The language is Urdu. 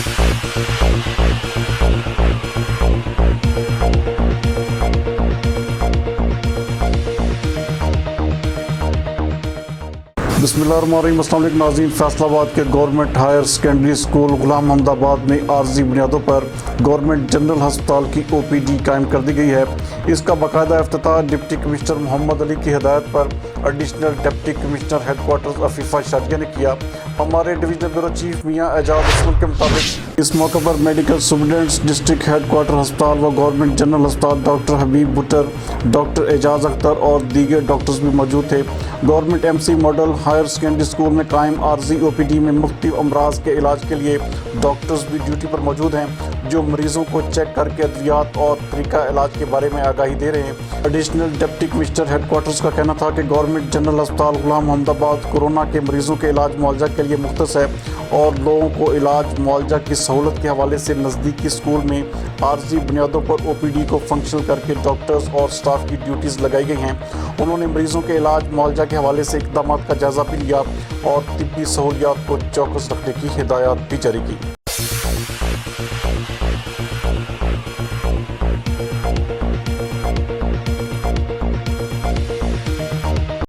بسم اللہ الرحمن الرحیم۔ السلام علیکم ناظرین، فیصل آباد کے government higher secondary school Ghulam Muhammadabad میں عارضی بنیادوں پر گورنمنٹ جنرل ہسپتال کی اوپی ڈی قائم کر دی گئی ہے۔ اس کا باقاعدہ افتتاح ڈپٹی کمشنر محمد علی کی ہدایت پر additional deputy commissioner headquarters Afifa Shadia نے کیا۔ ہمارے ڈویژنل بیورو چیف میاں اعجاز رسول کے مطابق اس موقع پر میڈیکل سپرنٹینڈنٹ ڈسٹرکٹ ہیڈ کوارٹر ہسپتال و گورنمنٹ جنرل ہسپتال ڈاکٹر حبیب بٹر، ڈاکٹر اعجاز اختر اور دیگر ڈاکٹرز بھی موجود تھے۔ Government M C model higher secondary school میں قائم عارضی او پی ڈی میں مختلف امراض کے علاج کے لیے ڈاکٹرز بھی ڈیوٹی پر موجود ہیں، جو مریضوں کو چیک کر کے ادویات اور طریقہ علاج کے بارے میں آگاہی دے رہے ہیں۔ Additional deputy commissioner headquarters کا کہنا تھا کہ گورنمنٹ جنرل ہسپتال غلام محمدآباد کورونا کے مریضوں کے علاج معالجہ کے لیے مختص ہے اور لوگوں کو علاج معالجہ کی سہولت کے حوالے سے نزدیکی سکول میں عارضی بنیادوں پر او پی ڈی کو فنکشنل کر کے ڈاکٹرز اور سٹاف کی ڈیوٹیز لگائی گئی ہیں۔ انہوں نے مریضوں کے علاج معالجہ کے حوالے سے اقدامات کا جائزہ بھی لیا اور طبی سہولیات کو چوکس رکھنے کی ہدایات بھی جاری کی۔